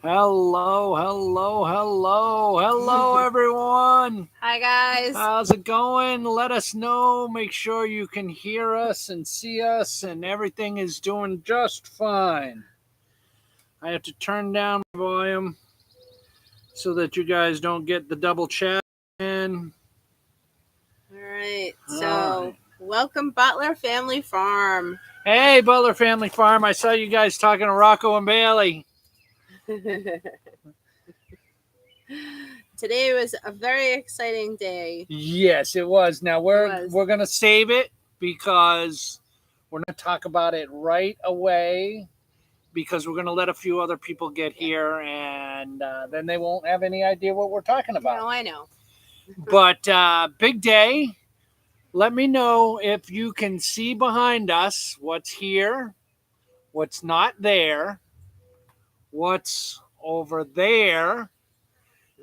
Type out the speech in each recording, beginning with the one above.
Hello, hello, hello, hello, everyone. Hi, guys. How's it going? Let us know. Make sure you can hear us and see us, and everything is doing just fine. I have to turn down my volume so that you guys don't get the double chat in. All right. All right. Welcome, Butler Family Farm. Hey, Butler Family Farm. I saw you guys talking to Rocco and Bailey. Today was a very exciting day. Yes, it was. Now we're gonna save it because we're gonna talk about it right away because we're gonna let a few other people get here and then they won't have any idea what we're talking about. No, I know. But big day. Let me know if you can see behind us what's here, what's not there, what's over there,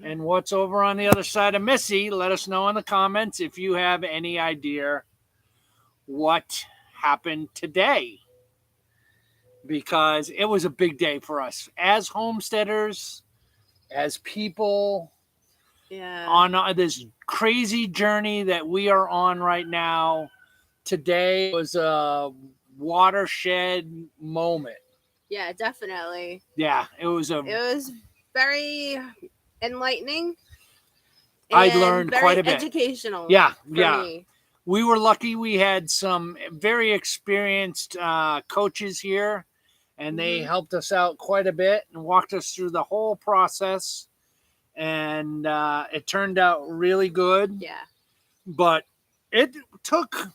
and what's over on the other side of Missy. Let us know in the comments if you have any idea what happened today, because it was a big day for us as homesteaders, as people on this crazy journey that we are on right now. Today was a watershed moment. Yeah, definitely. Yeah, it was very enlightening. I learned very quite a bit. Educational. Yeah. Me. We were lucky. We had some very experienced coaches here, and they helped us out quite a bit and walked us through the whole process. And it turned out really good. Yeah. But it took.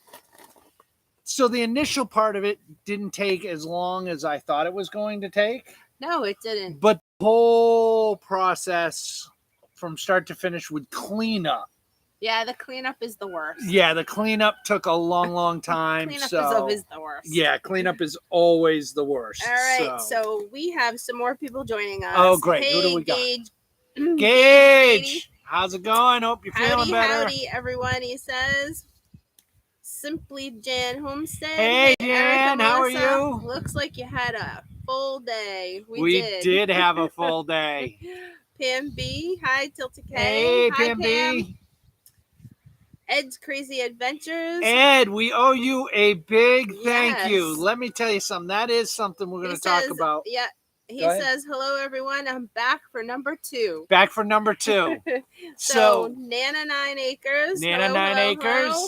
So the initial part of it didn't take as long as I thought it was going to take. No, it didn't. But the whole process from start to finish with cleanup. Yeah, the cleanup is the worst. Yeah, the cleanup took a long time. Cleanup is the worst. Yeah, cleanup is always the worst. All right, so we have some more people joining us. Oh, great. Hey, who do we got? Gage. How's it going? Hope you're feeling better. Howdy, everyone. He says, Simply Jan Homestead. Hey, Jan, Erica, how are Melissa, you? Looks like you had a full day. We did have a full day. Pam B. Hi, Tiltedkfamily. Hey, Hi, Pam B. Ed's Crazy Adventures. Ed, we owe you a big thank you. Let me tell you something. That is something we're going to talk about. Yeah. He says, hello, everyone. I'm back for number 2. Back for number 2. So Nana 9 Acres. Nana hello, 9 Acres. Hello.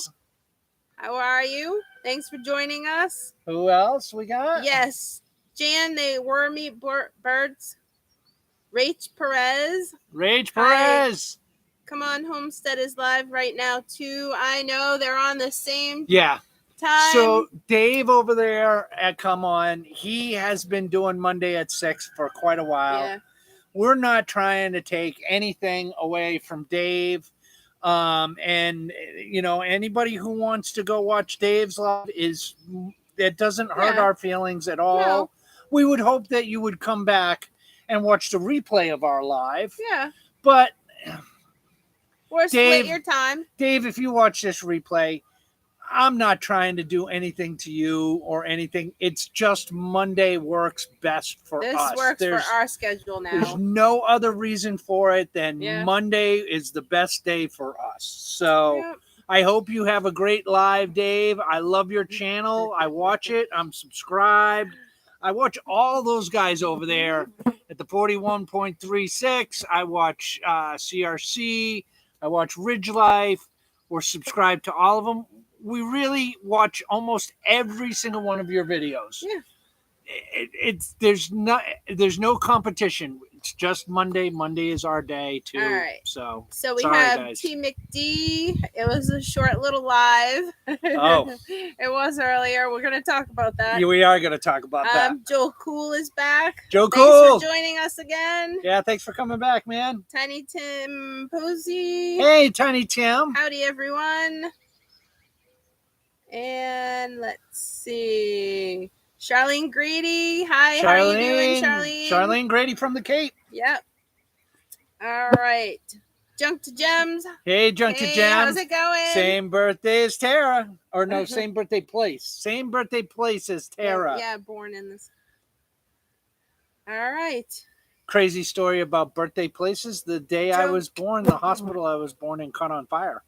How are you? Thanks for joining us. Who else we got? Yes. Jan, they wormy birds. Rach Perez. Perez. Come on, Homestead is live right now, too. I know they're on the same time. So Dave over there at Come On, he has been doing Monday at 6 for quite a while. Yeah. We're not trying to take anything away from Dave. And, you know, anybody who wants to go watch Dave's live it doesn't hurt our feelings at all. No. We would hope that you would come back and watch the replay of our live. Yeah. But or split your time. Dave, if you watch this replay, I'm not trying to do anything to you or anything. It's just Monday works best for us. This works for our schedule now. There's no other reason for it than Monday is the best day for us. So I hope you have a great live, Dave. I love your channel. I watch it. I'm subscribed. I watch all those guys over there at the 41.36. I watch CRC. I watch Ridge Life. We're subscribed to all of them. We really watch almost every single one of your videos. Yeah. There's no competition. It's just Monday. Monday is our day too. All right. So we have guys. T McD. It was a short little live. Oh. It was earlier. We're gonna talk about that. Yeah, we are gonna talk about that. Joe Cool is back. Joe Cool. Thanks for joining us again. Yeah, thanks for coming back, man. Tiny Tim Posey. Hey, Tiny Tim. Howdy, everyone. And let's see. Charlene Grady. Hi, how are you doing, Charlene? Charlene Grady from the Cape. Yep. All right. Junk to Gems. Hey, Junk to Gems. How's it going? Same birthday as Tara. Or no, same birthday place. Same birthday place as Tara. Yeah, born in this. All right. crazy story about birthday places. The day I was born, the hospital I was born in caught on fire.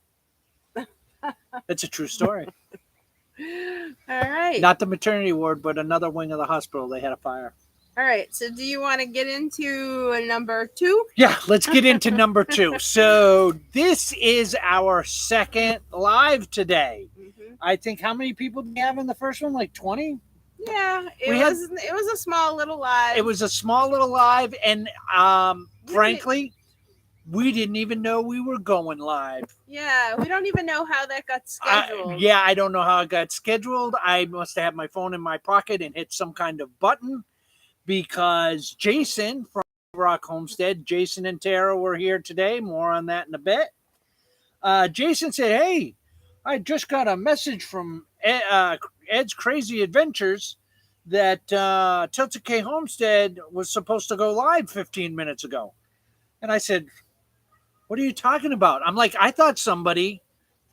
It's a true story. All right. Not the maternity ward, but another wing of the hospital. They had a fire. All right. So do you want to get into number 2? Yeah, let's get into number 2. So this is our second live today. Mm-hmm. I think how many people do we have in the first one? Like 20? Yeah, it was a small little live. It was a small little live, and frankly, we didn't even know we were going live. Yeah, we don't even know how that got scheduled. I don't know how it got scheduled. I must have had my phone in my pocket and hit some kind of button, because Jason from Rock Homestead, Jason and Tara were here today. More on that in a bit. Jason said, "Hey, I just got a message from Ed's Crazy Adventures that Tilted K Homestead was supposed to go live 15 minutes ago." And I said, "What are you talking about?" I'm like, I thought somebody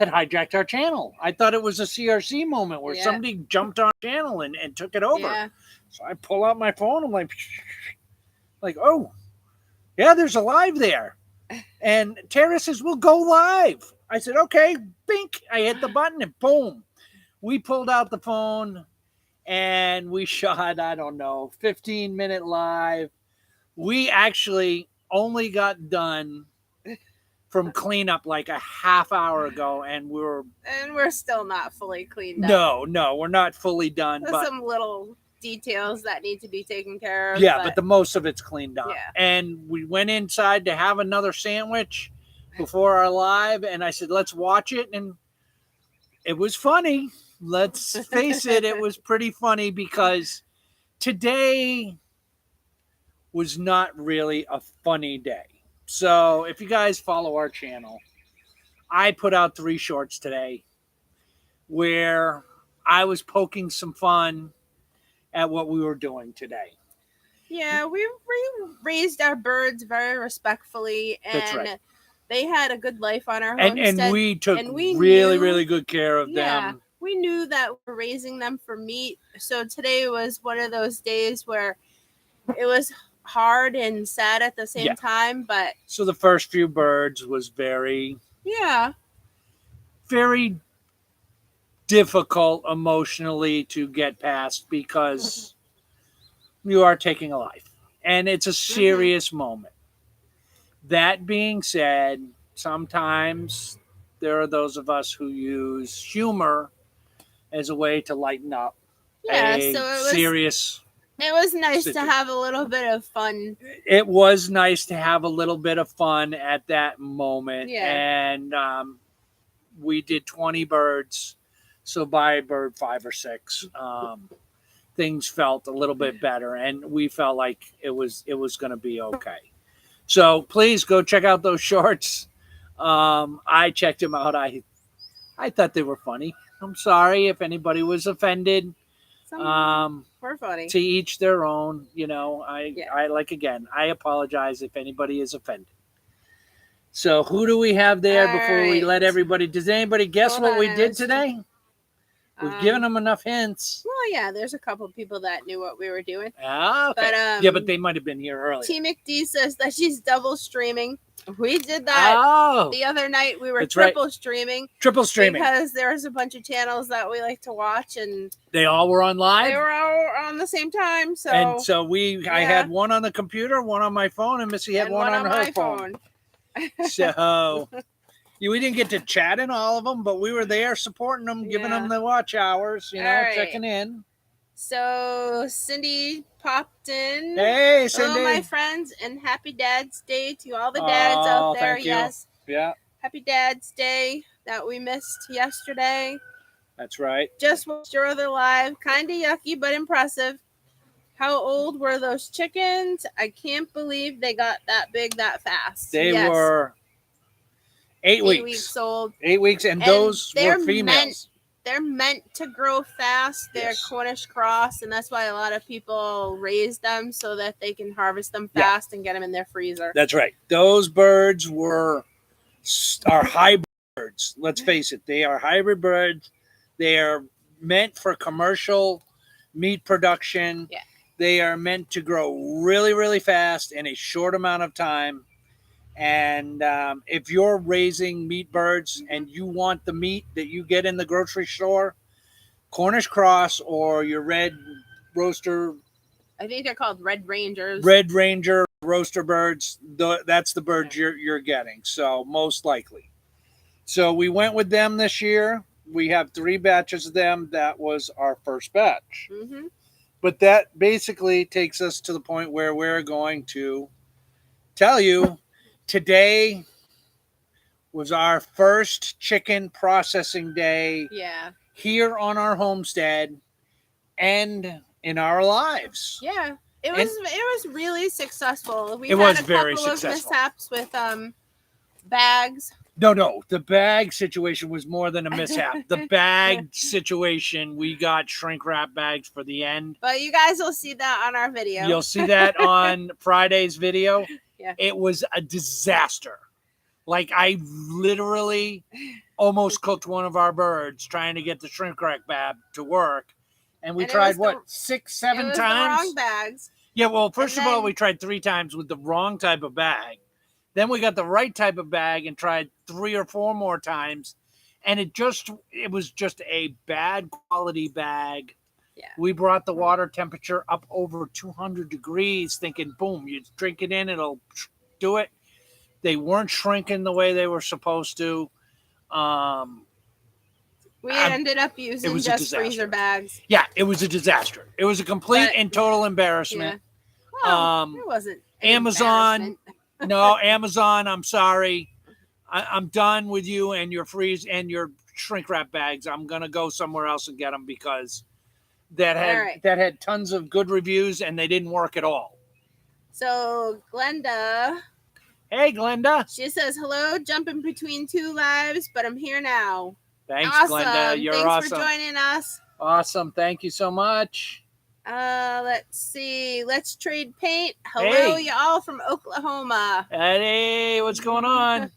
had hijacked our channel. I thought it was a CRC moment where somebody jumped on our channel and took it over. Yeah. So I pull out my phone. I'm like, oh, yeah, there's a live there. And Tara says, "We'll go live." I said, "Okay." Bink. I hit the button and boom. We pulled out the phone and we shot, I don't know, 15-minute live. We actually only got done from cleanup like a half hour ago, and we're still not fully cleaned up. No, we're not fully done. There's some little details that need to be taken care of. Yeah, but the most of it's cleaned up. Yeah. And we went inside to have another sandwich before our live, and I said, "Let's watch it." And it was funny. Let's face it, it was pretty funny, because today was not really a funny day. So if you guys follow our channel, I put out 3 shorts today where I was poking some fun at what we were doing today. Yeah, we raised our birds very respectfully, and that's right. They had a good life on our homestead. And we took really good care of them. We knew that we're raising them for meat. So today was one of those days where it was hard and sad at the same time. But so the first few birds was very difficult emotionally to get past, because you are taking a life and it's a serious moment. That being said, sometimes there are those of us who use humor as a way to lighten up serious. It was nice to have a little bit of fun. It was nice to have a little bit of fun at that moment. Yeah. And we did 20 birds. So by bird 5 or 6, things felt a little bit better, and we felt like it was going to be okay. So please go check out those shorts. I checked them out. I thought they were funny. I'm sorry if anybody was offended. We're funny. To each their own. You know, I apologize if anybody is offended. So who do we have there before we let everybody? Does anybody guess what we did today? We've given them enough hints. Well, yeah, there's a couple of people that knew what we were doing. Ah, okay. But they might have been here earlier. T McD says that she's double streaming. We did that the other night. We were triple streaming. Triple streaming. Because there was a bunch of channels that we like to watch, and they all were on live? They were all on the same time. So I had one on the computer, one on my phone, and Missy had one on her phone. So we didn't get to chat in all of them, but we were there supporting them, giving them the watch hours, checking in. So Cindy popped in. Hey, Cindy. Hello, my friends, and happy Dad's Day to all the dads out there. Yes. Yeah. Happy Dad's Day that we missed yesterday. That's right. Just watched your other live. Kind of yucky, but impressive. How old were those chickens? I can't believe they got that big that fast. They were 8 weeks. 8 weeks old. 8 weeks, and those were females. They're meant to grow fast. They're Cornish cross, and that's why a lot of people raise them so that they can harvest them fast and get them in their freezer. That's right. Those birds are hybrid birds. Let's face it. They are hybrid birds. They are meant for commercial meat production. Yeah. They are meant to grow really, really fast in a short amount of time. And if you're raising meat birds and you want the meat that you get in the grocery store, Cornish cross or your red roaster, I think they're called Red Rangers. Red Ranger roaster birds, that's the birds you're getting. So most likely. So we went with them this year. We have 3 batches of them. That was our first batch. Mm-hmm. But that basically takes us to the point where we're going to tell you today was our first chicken processing day here on our homestead and in our lives. Yeah. It was really successful. We had a very couple successful. of mishaps with bags. No. The bag situation was more than a mishap. The bag situation, we got shrink wrap bags for the end. But you guys will see that on our video. You'll see that on Friday's video. Yeah. It was a disaster. Like, I literally almost cooked one of our birds trying to get the shrink wrap bag to work. And we tried, 6, 7 times? The wrong bags. Yeah, well, first of all, we tried 3 times with the wrong type of bag. Then we got the right type of bag and tried 3 or 4 more times. And it was just a bad quality bag. Yeah. We brought the water temperature up over 200 degrees thinking, boom, you drink it in, it'll do it. They weren't shrinking the way they were supposed to. We ended up using just freezer bags. Yeah, it was a disaster. It was a complete and total embarrassment. Yeah. Well, it wasn't Amazon. No, Amazon, I'm sorry. I'm done with you and your freeze and your shrink wrap bags. I'm going to go somewhere else and get them because that had tons of good reviews and they didn't work at all. So, Glenda. Hey, Glenda. She says, hello, jumping between 2 lives, but I'm here now. Thanks, awesome. Glenda. You're Thanks awesome. Thanks for joining us. Awesome. Thank you so much. Let's see. Let's trade paint. Hello, y'all from Oklahoma. Hey, what's going on?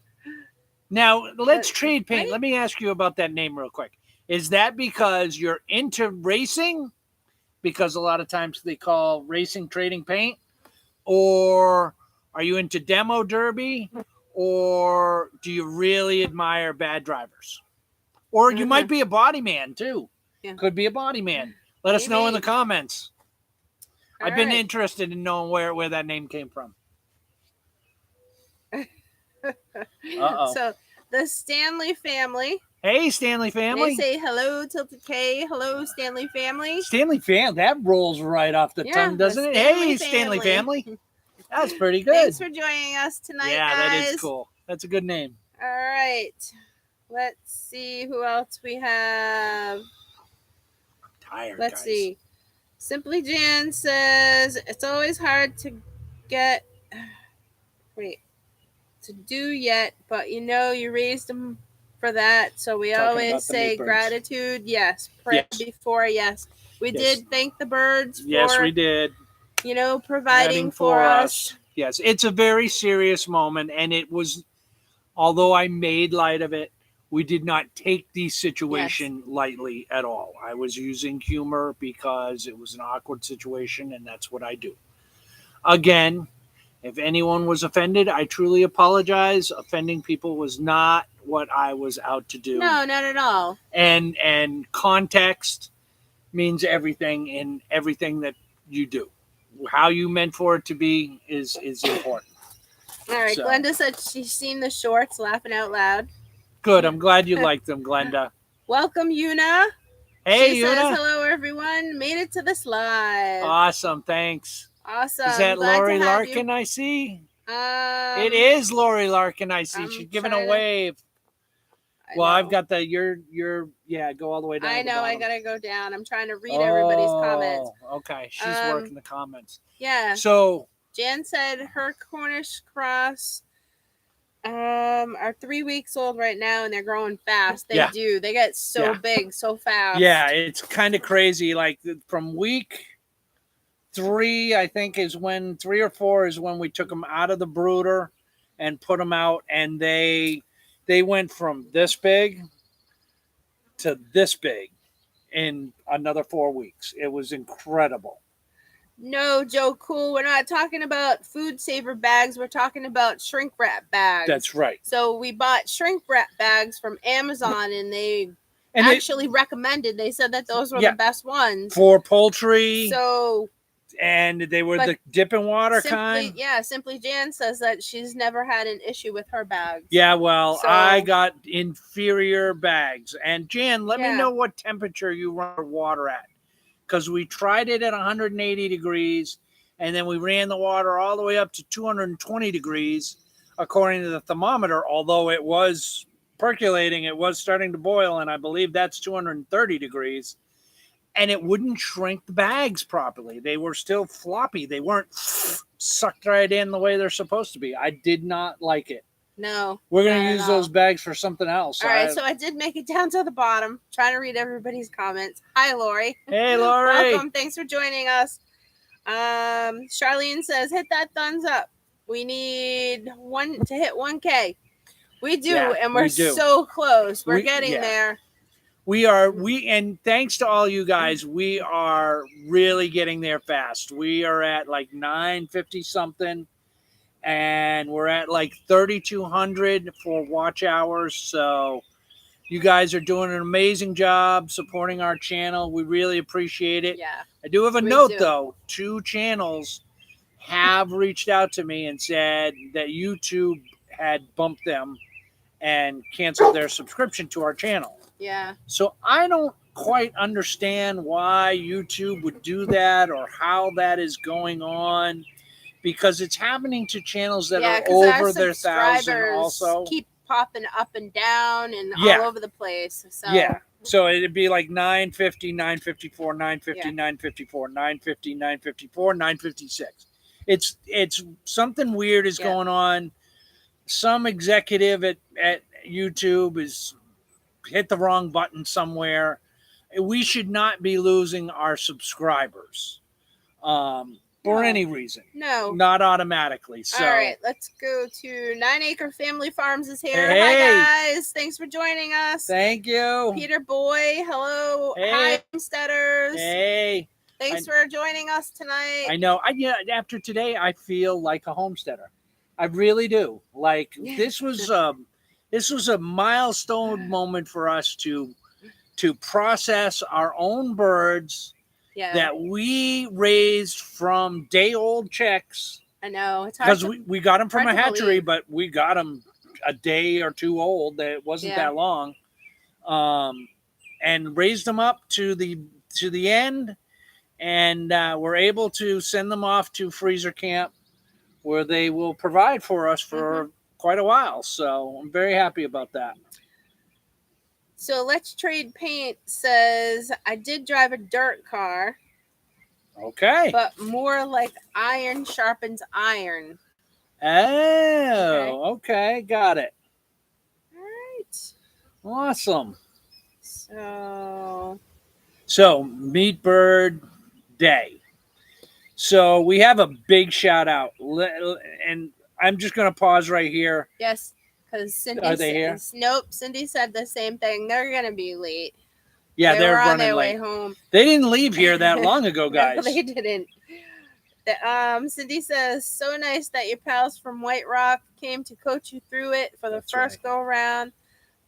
Now, let's trade paint. Let me ask you about that name real quick. Is that because you're into racing? Because a lot of times they call racing trading paint? Or are you into demo derby? Or do you really admire bad drivers? Or you might be a body man, too. Yeah. Could be a body man. Let us know in the comments. I've been interested in knowing where that name came from. Uh-oh. So, the Stanley family. Hey, Stanley family. They say hello, Tilted K. Hello, Stanley family. Stanley family. That rolls right off the tongue, doesn't it? Hey, Stanley family. That's pretty good. Thanks for joining us tonight, yeah, guys. That is cool. That's a good name. All right. Let's see who else we have. I'm tired, Let's see. Simply Jan says, it's always hard to do yet, but you raised them for that. So we always say gratitude. Yes. Pray before. Yes. We did thank the birds for, yes, we did. Providing for us. Yes. It's a very serious moment. And it was, although I made light of it, we did not take the situation lightly at all. I was using humor because it was an awkward situation, and that's what I do. Again, if anyone was offended, I truly apologize. Offending people was not what I was out to do. No, not at all. And context means everything in everything that you do. How you meant for it to be is important. All right, so. Glenda said she's seen the shorts, laughing out loud. Good. I'm glad you liked them, Glenda. Welcome, Yuna. Hey, she Yuna. Says, hello, everyone. Made it to this live. Awesome. Thanks. Awesome. Is that Lori Larkin I see? It is Lori Larkin I see. She's giving a wave. I've got the go all the way down. I know. I gotta go down. I'm trying to read everybody's comments. Okay. She's working the comments. Yeah. So Jan said her Cornish cross are 3 weeks old right now, and they're growing fast. They do. They get so big so fast. Yeah, it's kind of crazy. Like from week 3, I think is when 3 or 4 is when we took them out of the brooder and put them out, and they went from this big to this big in another 4 weeks. It was incredible. No, Joe Cool, we're not talking about food saver bags. We're talking about shrink wrap bags. That's right. So we bought shrink wrap bags from Amazon, and they recommended. They said that those were the best ones for poultry. So. And they were the dip in water kind? Yeah, Simply Jan says that she's never had an issue with her bags. Yeah, well, I got inferior bags. And Jan, let me know what temperature you run your water at. Because we tried it at 180 degrees, and then we ran the water all the way up to 220 degrees, according to the thermometer. Although it was percolating, it was starting to boil, and I believe that's 230 degrees. And it wouldn't shrink the bags properly. They were still floppy. They weren't sucked right in the way they're supposed to be. I did not like it. No. We're going to use those bags for something else. All right, so I did make it down to the bottom, trying to read everybody's comments. Hi, Lori. Hey, Lori. Welcome. Thanks for joining us. Charlene says, hit that thumbs up. We need to hit 1K. We do, and we're so close. We're getting there. And thanks to all you guys, we are really getting there fast. We are at like 950 something, and we're at like 3,200 for watch hours. So you guys are doing an amazing job supporting our channel. We really appreciate it. Yeah. I do have a note though. 2 channels have reached out to me and said that YouTube had bumped them and canceled their subscription to our channel. Yeah. So I don't quite understand why YouTube would do that or how that is going on, because it's happening to channels that are over their 1,000 also. Keep popping up and down and all over the place. So. Yeah. So it'd be like 950, 954, 950, 954, 950, 954, 956. It's something weird is going on. Some executive at YouTube is hit the wrong button somewhere. We should not be losing our subscribers for any reason. No. Not automatically. So. All right, let's go to 9 Acre Family Farms is here. Hey. Hi, guys. Thanks for joining us. Thank you. Peter Boy, hello. Hey. Hi, Homesteaders. Hey. Thanks for joining us tonight. I know. After today, I feel like a homesteader. I really do. Like, this was a milestone moment for us to process our own birds that we raised from day-old chicks. I know. It's hard because we got them from a hatchery, but we got them a day or two old. That wasn't that long, and raised them up to the end, and we're able to send them off to freezer camp, where they will provide for us for quite a while. So I'm very happy about that. So Let's Trade Paint says, I did drive a dirt car. Okay. But more like iron sharpens iron. Oh, okay. Got it. All right. Awesome. So Meat Bird Day. So we have a big shout out. And I'm just going to pause right here. Yes. Because Cindy Are they here? Nope. Cindy said the same thing. They're going to be late. Yeah, they're running on their late. way home. They didn't leave here that long ago, guys. No, they didn't. Cindy says, so nice that your pals from White Rock came to coach you through it for the first go around.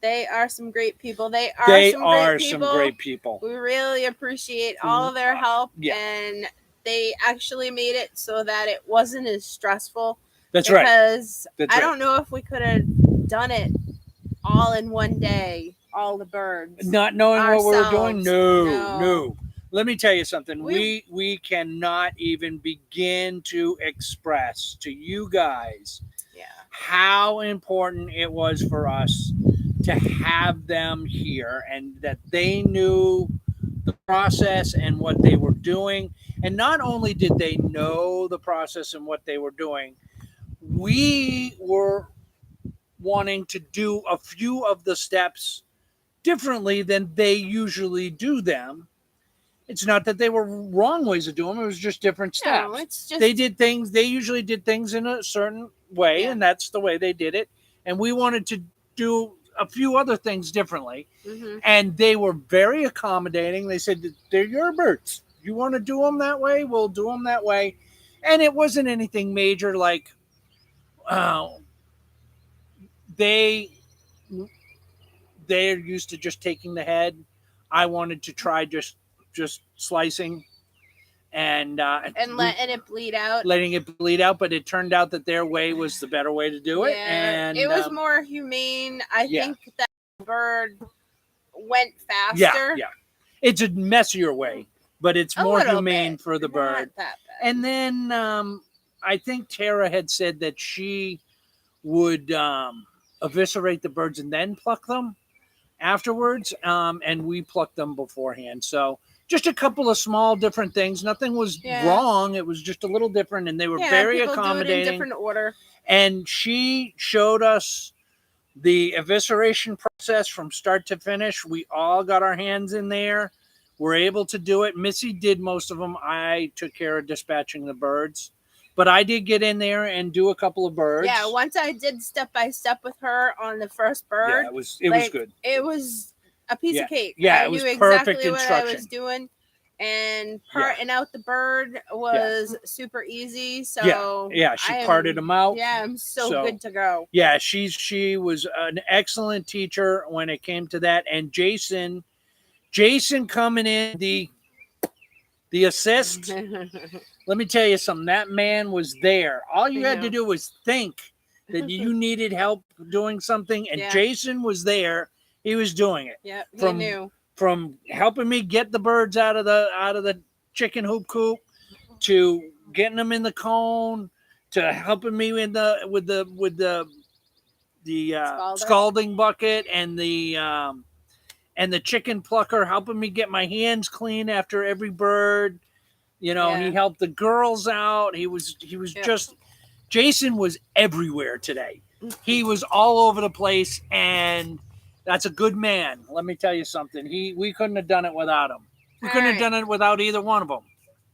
They are some great people. They are some great people. We really appreciate all of their help. Yeah. And they actually made it so that it wasn't as stressful. That's right. Because I don't know if we could have done it all in one day, all the birds. Not knowing what we were doing? No. Let me tell you something. We cannot even begin to express to you guys how important it was for us to have them here, and that they knew the process and what they were doing. And not only did they know the process and what they were doing, we were wanting to do a few of the steps differently than they usually do them. It's not that they were wrong ways of doing them. It was just different steps. No, it's just... They usually did things in a certain way, and that's the way they did it. And we wanted to do a few other things differently. And they were very accommodating. They said, they're your birds. you want to do them that way, we'll do them that way. And it wasn't anything major. Like they're used to just taking the head. I wanted to try just slicing and letting it bleed out. But it turned out that their way was the better way to do it. And it was more humane. I think that the bird went faster. Yeah. It's a messier way, but it's more humane for the bird. Not that bad. And then I think Tara had said that she would eviscerate the birds and then pluck them afterwards. And we plucked them beforehand. So just a couple of small different things. Nothing was wrong. It was just a little different, and they were very accommodating. Do it in different order. And she showed us the evisceration process from start to finish. We all got our hands in there. We're able to do it. Missy did most of them. I took care of dispatching the birds. But I did get in there and do a couple of birds. Yeah, once I did step by step with her on the first bird. Yeah, it was good. It was a piece of cake. Yeah, I knew exactly what I was doing. And parting out the bird was super easy. So she parted them out. Yeah, I'm so good to go. Yeah, she was an excellent teacher when it came to that. And Jason coming in the assist. Let me tell you something. That man was there. All you had to do was think that you needed help doing something, and Jason was there. He was doing it. Yeah, he knew. From helping me get the birds out of the chicken hoop coop, to getting them in the cone, to helping me with the scalding bucket and the chicken plucker, helping me get my hands clean after every bird. You know, he helped the girls out. He was just, Jason was everywhere today. He was all over the place, and that's a good man. Let me tell you something. We couldn't have done it without him. We couldn't have done it without either one of them.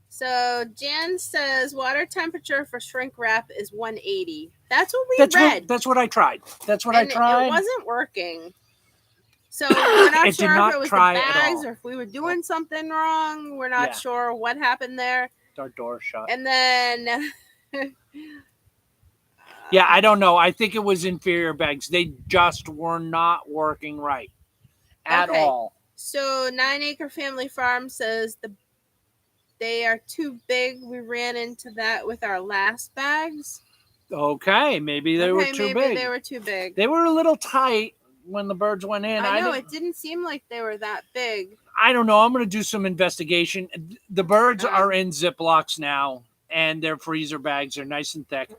So Jan says water temperature for shrink wrap is 180. That's what we read. That's what I tried. It wasn't working. So we're not sure if it was the bags or if we were doing something wrong. We're not sure what happened there. Our door shut. And then I don't know. I think it was inferior bags. They just were not working right at all. So 9 Acre Family Farm says they are too big. We ran into that with our last bags. Okay, maybe they were too big. They were too big. They were a little tight when the birds went in. I know, it didn't seem like they were that big. I don't know. I'm going to do some investigation. The birds are in Ziplocs now, and their freezer bags are nice and thick.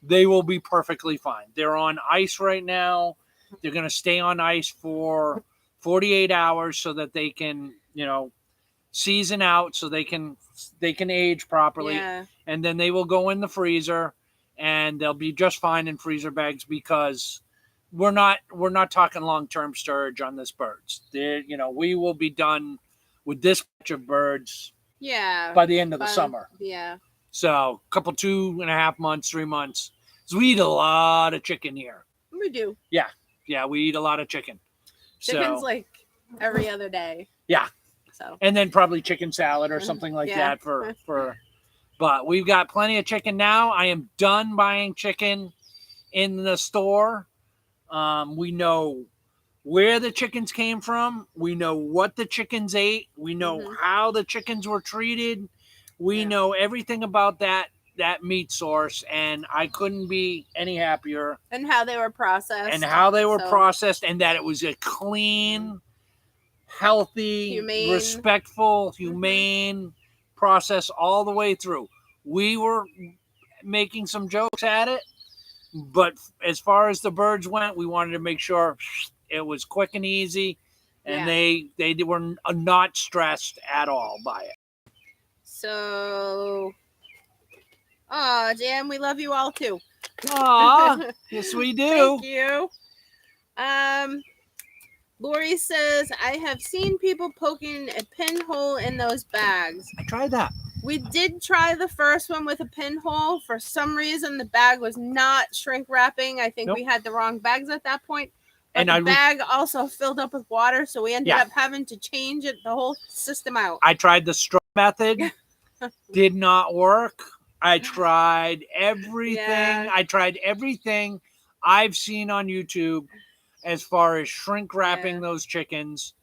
They will be perfectly fine. They're on ice right now. They're going to stay on ice for 48 hours so that they can, season out, so they can age properly. Yeah. And then they will go in the freezer, and they'll be just fine in freezer bags, because we're not talking long-term storage on this birds. We will be done with this batch of birds by the end of the summer. Yeah. So a couple, 2.5 months, 3 months. So we eat a lot of chicken here. We do. Yeah. Yeah, we eat a lot of chicken. Chicken's like every other day. Yeah. So. And then probably chicken salad or something like that but we've got plenty of chicken now. I am done buying chicken in the store. We know where the chickens came from. We know what the chickens ate. We know how the chickens were treated. We know everything about that meat source, and I couldn't be any happier. And how they were processed. And that it was a clean, healthy, respectful, humane process all the way through. We were making some jokes at it, but as far as the birds went, we wanted to make sure it was quick and easy, and they were not stressed at all by it. So, Jan, we love you all too. Aw, yes we do. Thank you. Lori says, I have seen people poking a pinhole in those bags. I tried that. We did try the first one with a pinhole. For some reason, the bag was not shrink wrapping. I think we had the wrong bags at that point. But the bag also filled up with water, so we ended up having to change the whole system out. I tried the straw method did not work. I tried everything. Yeah. I tried everything I've seen on YouTube as far as shrink wrapping those chickens.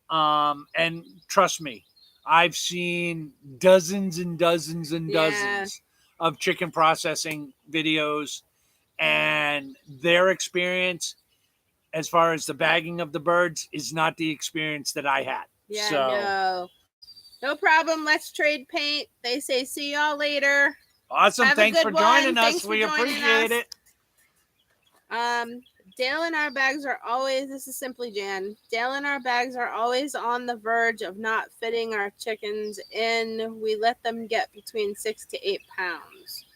And trust me, I've seen dozens and dozens and dozens of chicken processing videos, and their experience as far as the bagging of the birds is not the experience that I had. Yeah, so, no problem. Let's trade paint. They say see y'all later. Awesome. Thanks for joining us. Thanks we appreciate it. Dale and our bags are always, this is Simply Jan. Dale and our bags are always on the verge of not fitting our chickens in. We let them get between 6 to 8 pounds.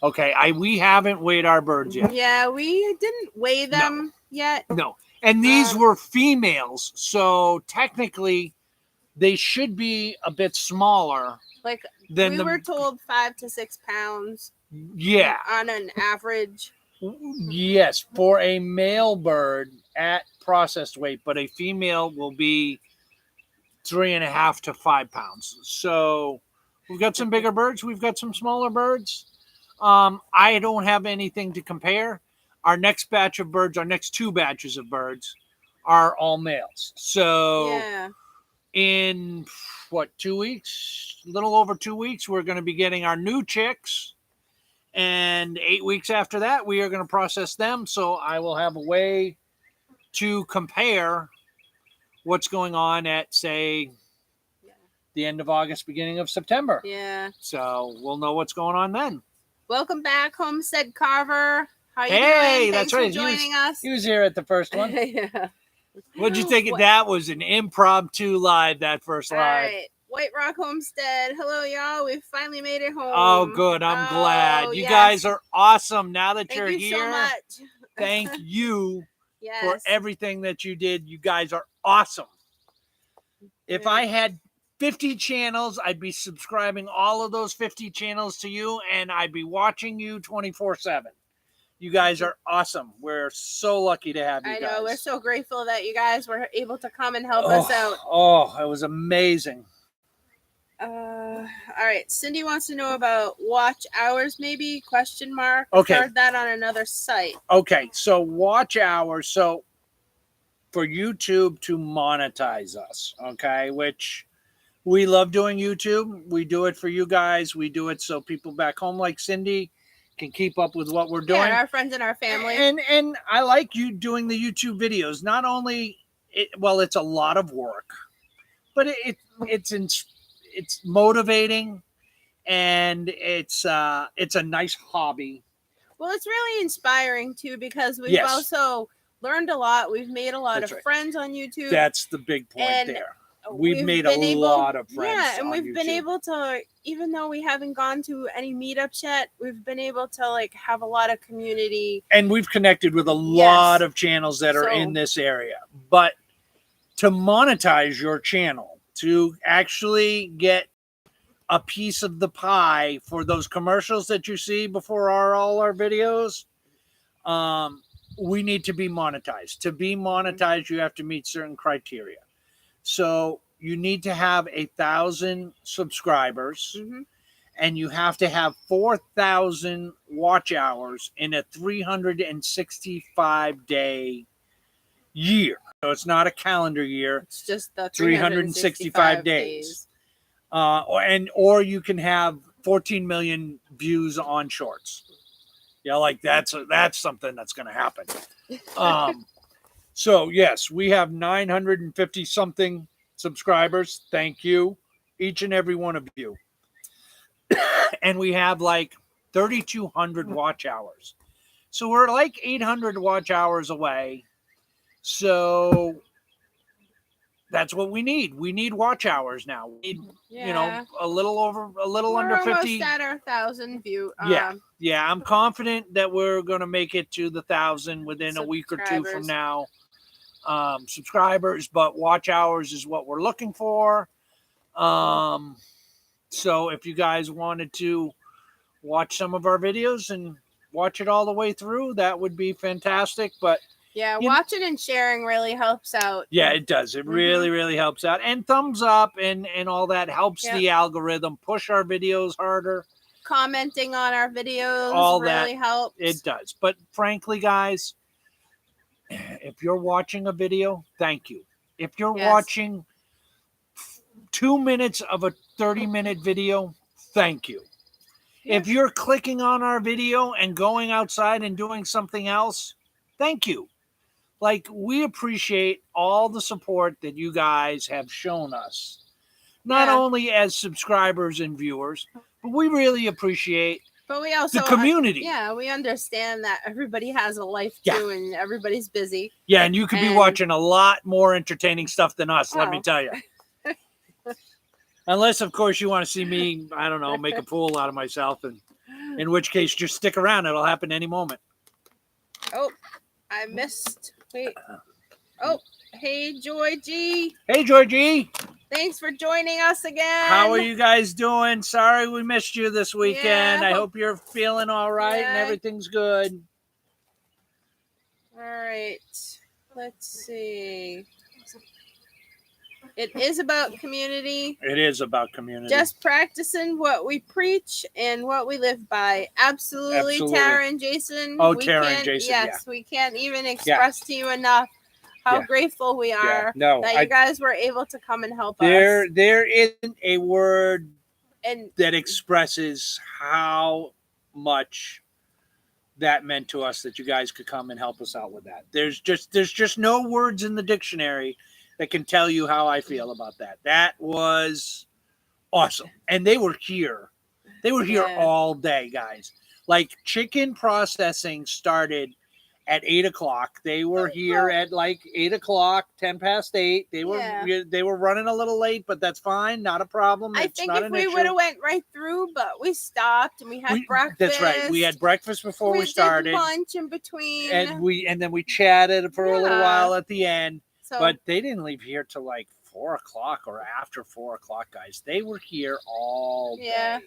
Okay, we haven't weighed our birds yet. Yeah, we didn't weigh them yet. No. And these were females, so technically they should be a bit smaller. Like we were told 5 to 6 pounds. Yeah. On an average. Yes, for a male bird at processed weight, but a female will be 3.5 to 5 pounds. So we've got some bigger birds. We've got some smaller birds. I don't have anything to compare. Our next batch of birds, our next 2 batches of birds are all males. So in 2 weeks, a little over 2 weeks, we're going to be getting our new chicks. And 8 weeks after that, we are going to process them. So I will have a way to compare what's going on at, say, the end of August, beginning of September. Yeah. So we'll know what's going on then. Welcome back, Homestead Carver. How you doing? Hey, Thanks that's right. For joining us. He was here at the first one. Yeah. What'd you think of that? Was an impromptu live, that first live. All right. White Rock Homestead. Hello, y'all. We finally made it home. Oh, good. I'm glad. You guys are awesome. Now that you're here. Thank you so much. Thank you for everything that you did. You guys are awesome. If I had 50 channels, I'd be subscribing all of those 50 channels to you, and I'd be watching you 24/7. You guys are awesome. We're so lucky to have you guys. I know. We're so grateful that you guys were able to come and help us out. Oh, it was amazing. All right. Cindy wants to know about watch hours, maybe? Question mark. Okay. Heard that on another site. Okay. So watch hours. So for YouTube to monetize us, okay, which we love doing YouTube. We do it for you guys. We do it so people back home like Cindy can keep up with what we're doing. Yeah, our friends and our family. And I like you doing the YouTube videos. Not only, it's a lot of work, but it's motivating, and it's a nice hobby. Well, it's really inspiring too, because we've also learned a lot. We've made a lot of friends on YouTube. That's the big point there. We've made a lot of friends. Yeah, and we've been YouTube. able to, even though we haven't gone to any meetups yet, we've been able to have a lot of community. And we've connected with a lot of channels that are in this area. But to monetize your channel, to actually get a piece of the pie for those commercials that you see before all our videos, we need to be monetized. To be monetized, you have to meet certain criteria. So you need to have 1,000 subscribers, and you have to have 4,000 watch hours in a 365-day year. So it's not a calendar year. It's just the 365 days. Or you can have 14 million views on shorts. Yeah, that's something that's going to happen. So yes, we have 950 something subscribers. Thank you, each and every one of you. And we have 3,200 watch hours. So we're 800 watch hours away. So that's what we need. We need watch hours now. We need, a little under 50. Almost at our 1,000 view. Yeah. I'm confident that we're going to make it to the 1,000 within a week or two from now. Subscribers, but watch hours is what we're looking for. So if you guys wanted to watch some of our videos and watch it all the way through, that would be fantastic. But Yeah, watching and sharing really helps out. Yeah, it does. It really, really helps out. And thumbs up and all that helps the algorithm push our videos harder. Commenting on our videos really helps. It does. But frankly, guys, if you're watching a video, thank you. If you're watching 2 minutes of a 30-minute video, thank you. If you're clicking on our video and going outside and doing something else, thank you. Like, we appreciate all the support that you guys have shown us, not only as subscribers and viewers, but we really appreciate the community. We understand that everybody has a life too, and everybody's busy. Yeah, and you could be watching a lot more entertaining stuff than us, let me tell you. Unless, of course, you want to see me, I don't know, make a fool out of myself, and in which case, just stick around. It'll happen any moment. Oh, I missed. Wait. Oh, hey, Joy G. Hey, Joy G. Thanks for joining us again. How are you guys doing? Sorry we missed you this weekend. I hope you're feeling all right and everything's good. All right. Let's see. It is about community. It is about community. Just practicing what we preach and what we live by. Absolutely. Tara and Jason. Oh, Tara and Jason. Yes, we can't even express to you enough how grateful we are that you guys were able to come and help us. There isn't a word that expresses how much that meant to us that you guys could come and help us out with that. There's just no words in the dictionary that can tell you how I feel about that. That was awesome. And they were here. They were here all day, guys. Like, chicken processing started at 8 o'clock. They were here at like 8 o'clock, 10 past 8. They were running a little late, but that's fine. Not a problem. I think if we would have went right through, but we stopped and we had breakfast. That's right. We had breakfast before we started. Did lunch in between. And then we chatted for a little while at the end. But they didn't leave here till like 4 o'clock or after 4 o'clock, guys. They were here all day.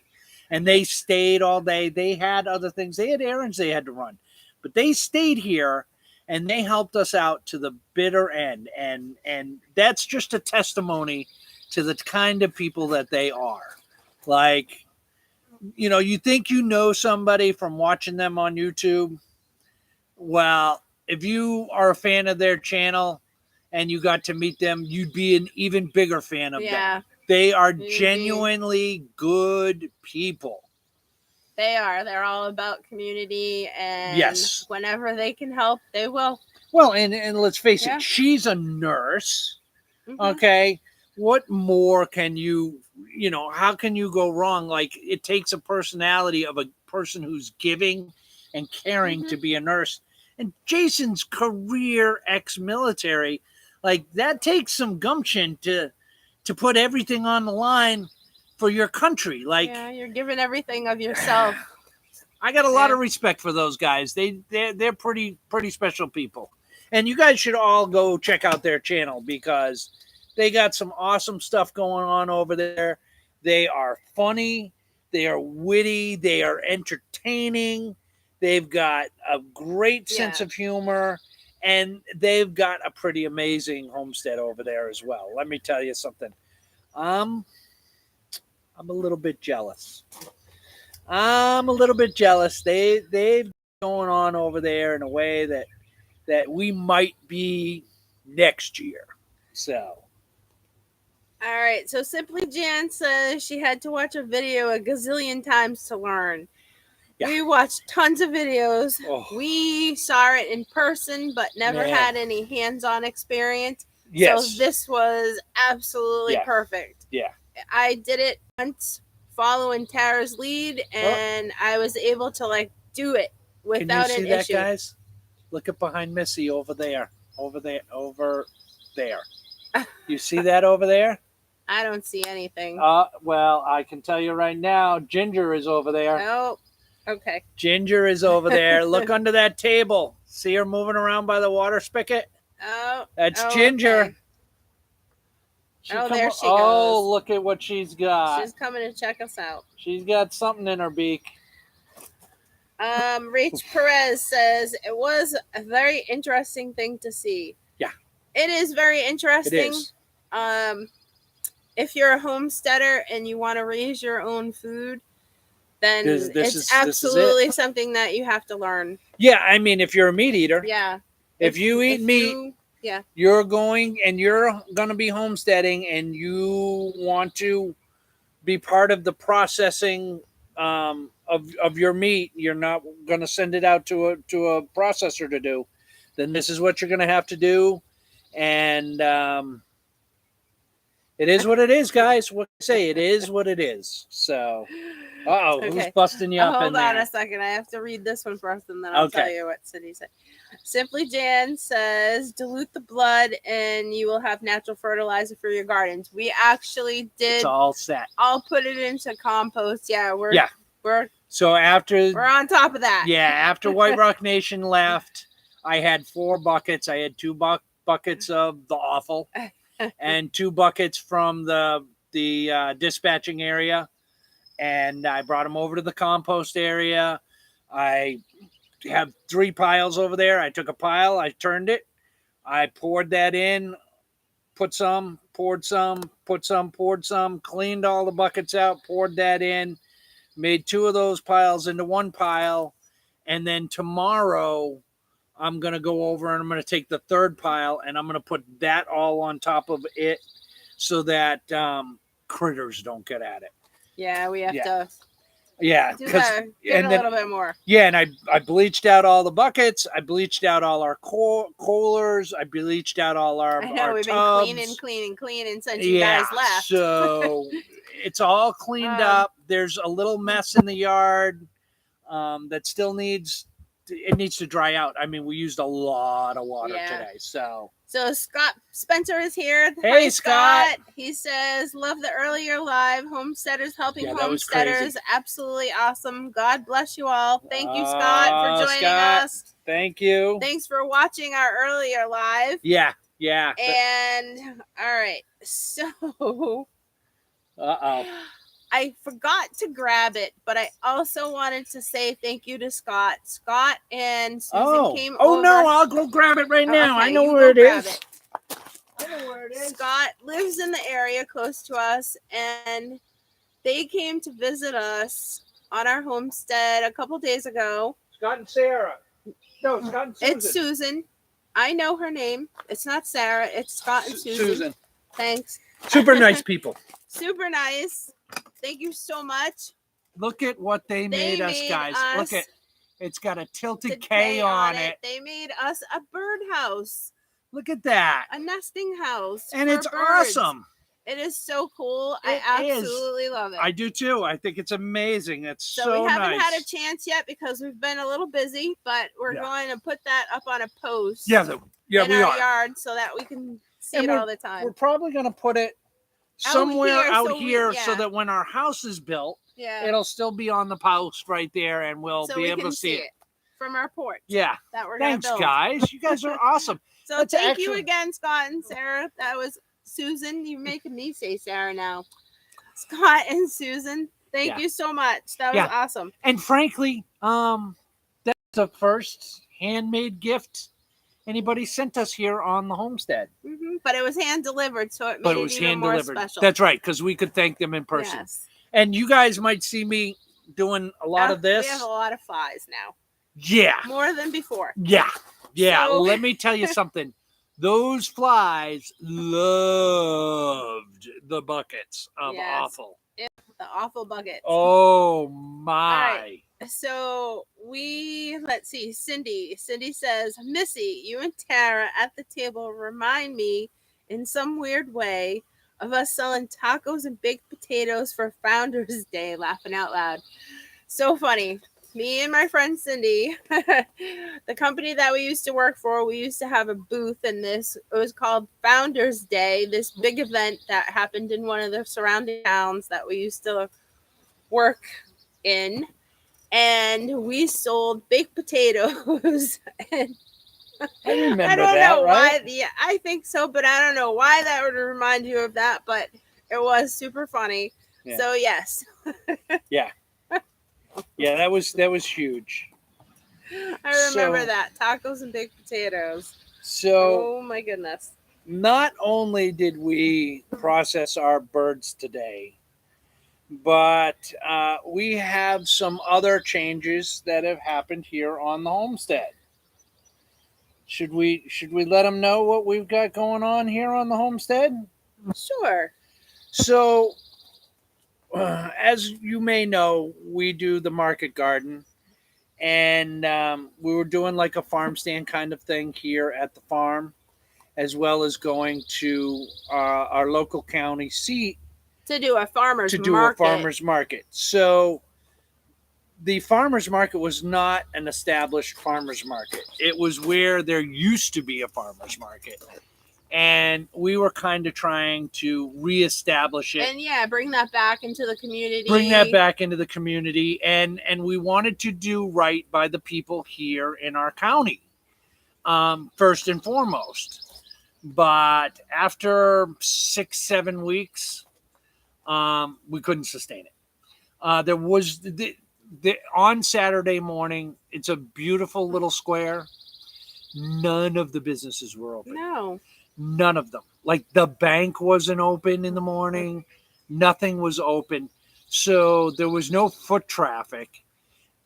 And they stayed all day. They had other things. They had errands they had to run. But they stayed here and they helped us out to the bitter end. And that's just a testimony to the kind of people that they are. Like, you know, you think you know somebody from watching them on YouTube. Well, if you are a fan of their channel and you got to meet them, you'd be an even bigger fan of them. They are genuinely good people. They are. They're all about community, and whenever they can help, they will. Well, and let's face it, she's a nurse. Okay. What more can you know, how can you go wrong? Like, it takes a personality of a person who's giving and caring to be a nurse. And Jason's career ex-military, like, that takes some gumption to put everything on the line for your country. Like, you're giving everything of yourself. I got a lot of respect for those guys. They're pretty special people. And you guys should all go check out their channel because they got some awesome stuff going on over there. They are funny, they are witty, they are entertaining. They've got a great sense of humor, and they've got a pretty amazing homestead over there as well. Let me tell you something. I'm a little bit jealous. They've going on over there in a way that we might be next year. So. All right. So Simply Jan says she had to watch a video a gazillion times to learn. Yeah. We watched tons of videos. Oh. We saw it in person, but never had any hands-on experience. Yes. So this was absolutely perfect. Yeah. I did it once following Tara's lead, and I was able to like do it without an issue. Can you see that, guys? Look at behind Missy over there. Over there. You see that over there? I don't see anything. Well, I can tell you right now, Ginger is over there. Oh, okay. Ginger is over there. Look under that table. See her moving around by the water spigot? Oh. That's Ginger. Okay. There she goes. Oh, look at what she's got. She's coming to check us out. She's got something in her beak. Rach Perez says it was a very interesting thing to see. Yeah. It is very interesting. It is. If you're a homesteader and you want to raise your own food, then it's absolutely something that you have to learn. Yeah, I mean, if you're a meat eater. Yeah. If you eat meat, you're going to be homesteading, and you want to be part of the processing of your meat. You're not going to send it out to a processor to do. Then this is what you're going to have to do, and it is what it is, guys. What I say, it is what it is. So, who's busting you up Hold in there? on a second. I have to read this one first, and then I'll tell you what Cindy said. Simply Jan says, dilute the blood, and you will have natural fertilizer for your gardens. We actually did. It's all set. I'll put it into compost. Yeah, we're on top of that. Yeah, after White Rock Nation left, I had 4 buckets. I had 2 buckets of the offal. And 2 buckets from the dispatching area, and I brought them over to the compost area. I have 3 piles over there. I took a pile, I turned it, I poured that in, put some, poured some, put some, poured some, cleaned all the buckets out, poured that in, made 2 of those piles into 1 pile, and then tomorrow I'm going to go over and I'm going to take the 3rd pile and I'm going to put that all on top of it so that critters don't get at it. Yeah, we have to. Yeah, because a little bit more. Yeah, and I bleached out all the buckets. I bleached out all our coolers. I bleached out all our I know, our we've tubs. been cleaning since you guys left. So it's all cleaned up. There's a little mess in the yard that still needs to dry out. I mean, we used a lot of water today. So Scott Spencer is here. Hey, Hi, Scott. He says, love the earlier live. Homesteaders helping homesteaders. Absolutely awesome. God bless you all. Thank you, Scott, for joining us. Thank you. Thanks for watching our earlier live. Yeah. And all right. So I forgot to grab it, but I also wanted to say thank you to Scott. Scott and Susan came over. Oh, no, I'll go grab it right now. Okay, I know where it is. I know where it is. Scott lives in the area close to us, and they came to visit us on our homestead a couple days ago. Scott and Sarah. No, Scott and Susan. It's Susan. I know her name. It's not Sarah. It's Scott and Susan. Thanks. Super nice people. Super nice. Thank you so much. Look at what they made us, guys. Look at it's got a tilted K on it. They made us a birdhouse. Look at that. A nesting house. And it's birds. awesome. It is so cool. I absolutely love it. I do too. I think it's amazing. It's so nice. We haven't had a chance yet because we've been a little busy, but we're going to put that up on a post. In our yard so that we can see it all the time. We're probably going to put it somewhere out here so that when our house is built, it'll still be on the post right there, and we'll be able to see it from our porch. Yeah. That we're Thanks, guys. You guys are awesome. So thank you again, Scott and Sarah. That was Susan. You're making me say Sarah now. Scott and Susan, thank you so much. That was awesome. And frankly, that's the first handmade gift anybody sent us here on the homestead. Mm-hmm. But it was hand delivered, so it made it even more special. That's right, because we could thank them in person. Yes. And you guys might see me doing a lot of this. We have a lot of flies now. Yeah. More than before. Yeah. So, let me tell you something. Those flies loved the buckets of offal. Yeah, the awful buckets. Oh my. All right. So let's see, Cindy says, Missy, you and Tara at the table remind me in some weird way of us selling tacos and baked potatoes for Founders Day, laughing out loud. So funny. Me and my friend Cindy, the company that we used to work for, we used to have a booth in this. It was called Founders Day, this big event that happened in one of the surrounding towns that we used to work in. And we sold baked potatoes. And I remember I don't know right? why. Yeah, I think so, but I don't know why that would remind you of that. But it was super funny. Yeah. So yes. Yeah. Yeah, that was huge. I remember that. Tacos and baked potatoes. So, oh my goodness. Not only did we process our birds today, but we have some other changes that have happened here on the homestead. Should we let them know what we've got going on here on the homestead? Sure. So, as you may know, we do the market garden, and we were doing like a farm stand kind of thing here at the farm, as well as going to our local county seat To do a farmer's to do market. a farmer's market. So the farmer's market was not an established farmer's market. It was where there used to be a farmer's market. And we were kind of trying to reestablish it. And bring that back into the community. And we wanted to do right by the people here in our county, first and foremost. But after 6-7 weeks, we couldn't sustain it. There was on Saturday morning. It's a beautiful little square. None of the businesses were open. No, none of them. Like the bank wasn't open in the morning. Nothing was open, so there was no foot traffic.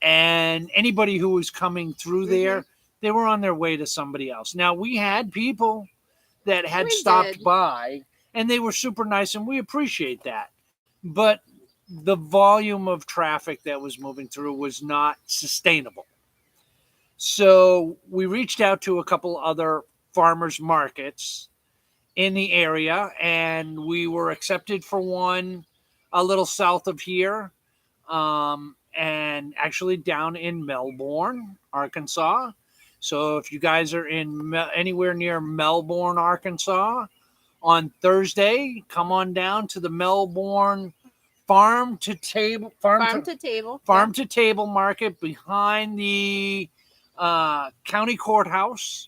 And anybody who was coming through there, they were on their way to somebody else. Now we had people that had stopped by, and they were super nice, and we appreciate that. But the volume of traffic that was moving through was not sustainable. So we reached out to a couple other farmers markets in the area, and we were accepted for one a little south of here, and actually down in Melbourne, Arkansas. So if you guys are in anywhere near Melbourne, Arkansas, on Thursday, come on down to the Melbourne farm to table market behind the county courthouse.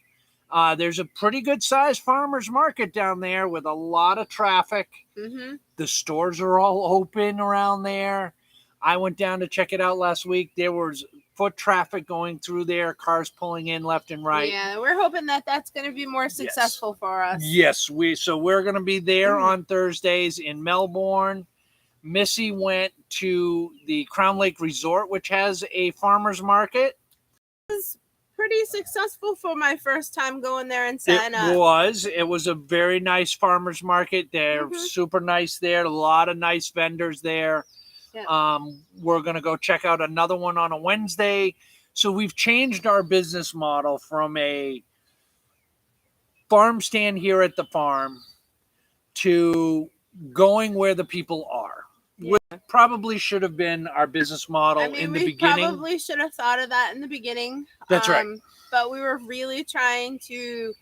There's a pretty good sized farmers market down there with a lot of traffic. The stores are all open around there. I went down to check it out last week. There was foot traffic going through there, cars pulling in left and right. Yeah, we're hoping that that's going to be more successful for us. Yes, we're going to be there on Thursdays in Melbourne. Missy went to the Crown Lake Resort, which has a farmer's market. It was pretty successful for my first time going there and sign up. It was a very nice farmer's market. They're super nice there. A lot of nice vendors there. Yeah. We're going to go check out another one on a Wednesday. So we've changed our business model from a farm stand here at the farm to going where the people are. Yeah. Which probably should have been our business model in the beginning. We probably should have thought of that in the beginning. That's right. But we were really trying to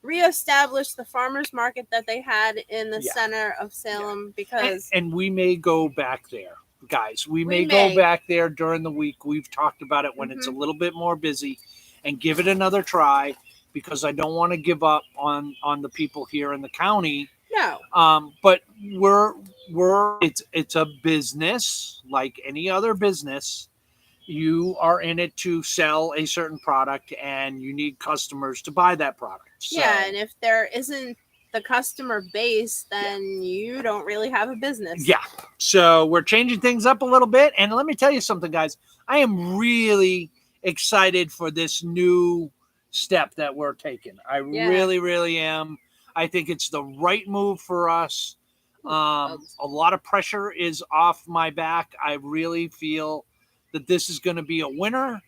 reestablish the farmers market that they had in the center of Salem because... And we may go back there. Guys, we may go back there during the week. We've talked about it when it's a little bit more busy, and give it another try, because I don't want to give up on the people here in the county. No. But it's a business like any other business. You are in it to sell a certain product, and you need customers to buy that product. So, and if there isn't the customer base, then you don't really have a business. Yeah. So we're changing things up a little bit. And let me tell you something, guys. I am really excited for this new step that we're taking. I really, really am. I think it's the right move for us. A lot of pressure is off my back. I really feel that this is going to be a winner,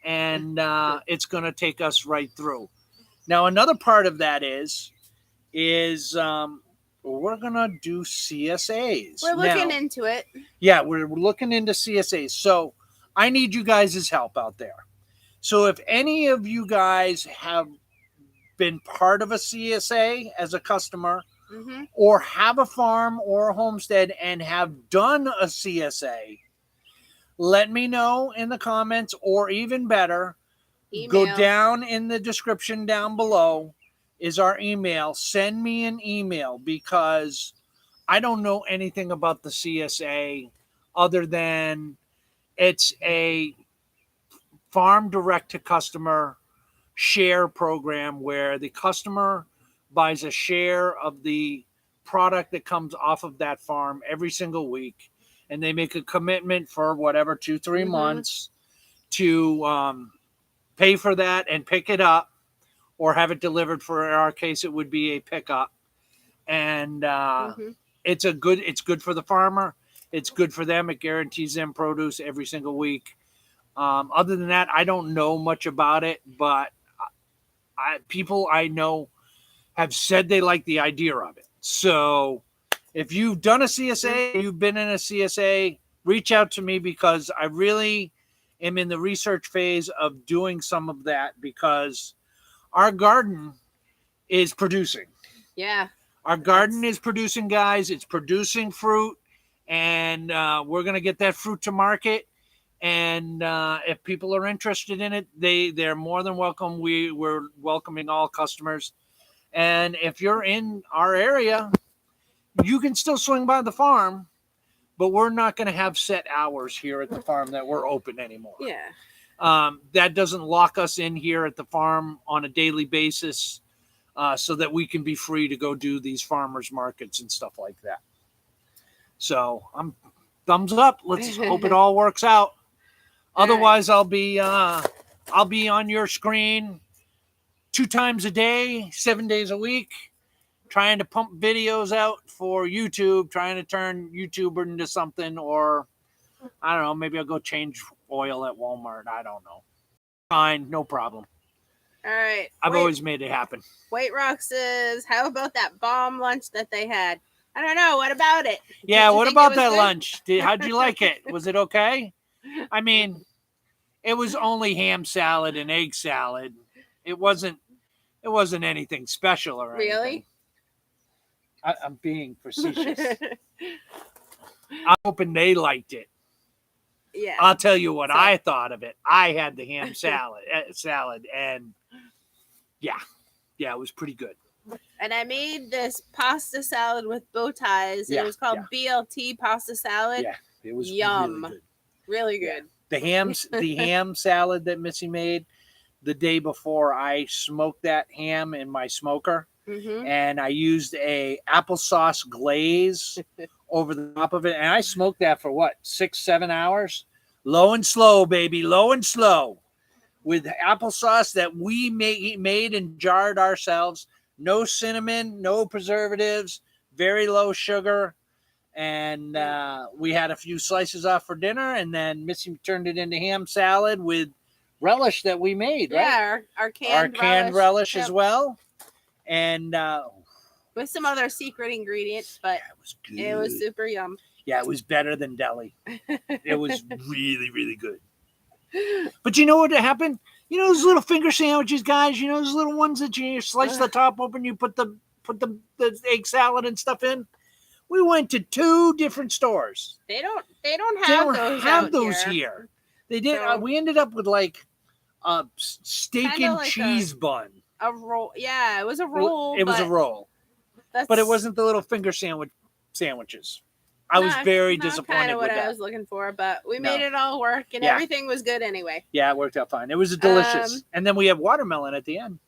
and it's going to take us right through. Now, another part of that is we're going to do CSAs. We're looking into it. Yeah, we're looking into CSAs. So I need you guys' help out there. So if any of you guys have been part of a CSA as a customer, or have a farm or a homestead and have done a CSA, let me know in the comments, or even better, go down in the description down below is our email. Send me an email, because I don't know anything about the CSA other than it's a farm direct to customer share program where the customer buys a share of the product that comes off of that farm every single week, and they make a commitment for whatever 2-3 months to pay for that and pick it up or have it delivered. For in our case, it would be a pickup, and it's good for the farmer. It's good for them. It guarantees them produce every single week. Other than that, I don't know much about it, but people I know have said they like the idea of it. So if you've done a CSA, you've been in a CSA, reach out to me, because I really am in the research phase of doing some of that, because our garden is producing. Yeah. Our garden is producing, guys. It's producing fruit, and we're going to get that fruit to market. And if people are interested in it, they're more than welcome. We're welcoming all customers. And if you're in our area, you can still swing by the farm, but we're not going to have set hours here at the farm that we're open anymore. Yeah. That doesn't lock us in here at the farm on a daily basis, so that we can be free to go do these farmers markets and stuff like that. So I'm thumbs up. Let's hope it all works out. Otherwise, I'll be on your screen 2 times a day, 7 days a week, trying to pump videos out for YouTube, trying to turn YouTuber into something, or I don't know, maybe I'll go change oil at Walmart. I don't know. Fine, no problem. All right. I've always made it happen. White Rock says, how about that bomb lunch that they had? I don't know. What about it? Yeah, what about that lunch? How'd you like it? Was it okay? I mean, it was only ham salad and egg salad. It wasn't anything special or anything. Really? I'm being facetious. I'm hoping they liked it. Yeah. I'll tell you what I thought of it. I had the ham salad, and yeah, it was pretty good. And I made this pasta salad with bow ties. It was called BLT pasta salad. Yeah, it was yum. Really good. Yeah. The ham salad that Missy made the day before, I smoked that ham in my smoker, and I used a applesauce glaze over the top of it, and I smoked that for 6-7 hours, low and slow, baby, low and slow, with applesauce that we made and jarred ourselves. No cinnamon, no preservatives, very low sugar. And we had a few slices off for dinner, and then Missy turned it into ham salad with relish that we made, right? Yeah, our canned relish as well. And with some other secret ingredients, but it was super yum. Yeah, it was better than deli. It was really, really good. But you know what happened? You know those little finger sandwiches, guys? You know those little ones that you slice the top open, you put the egg salad and stuff in? We went to 2 different stores. They don't have those here. They did. So, we ended up with like a steak and cheese bun. A roll. Yeah, it was a roll. It was a roll. But it wasn't the little finger sandwiches. I was very disappointed kind of what with that. I was looking for, but we made it all work, and everything was good anyway. Yeah, it worked out fine. It was delicious. And then we have watermelon at the end.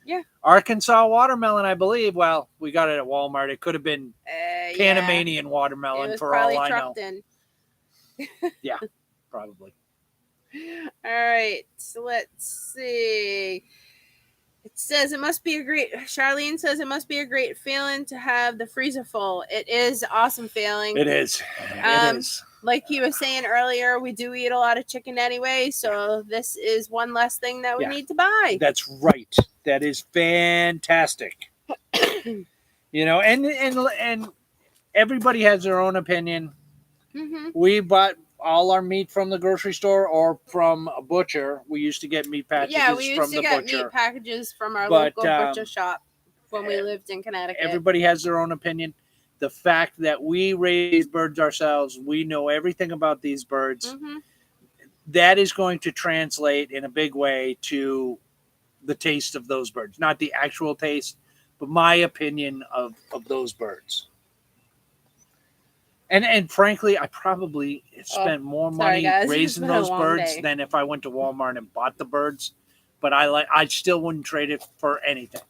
Yeah. Arkansas watermelon, I believe. Well, we got it at Walmart. It could have been Panamanian watermelon for all I know. Yeah, probably. All right, so let's see. Charlene says it must be a great feeling to have the freezer full. It is awesome feeling. It is. It is. Like he was saying earlier, we do eat a lot of chicken anyway, so this is one less thing that we need to buy. That's right. That is fantastic. You know, and everybody has their own opinion. We bought all our meat from the grocery store or from a butcher. We used to get meat packages from the butcher. Yeah, we used to get meat packages from our local butcher shop when we lived in Connecticut. Everybody has their own opinion. The fact that we raise birds ourselves, we know everything about these birds. That is going to translate in a big way to the taste of those birds. Not the actual taste, but my opinion of those birds. And frankly, I probably spent more money guys. raising those birds than if I went to Walmart and bought the birds. But I still wouldn't trade it for anything.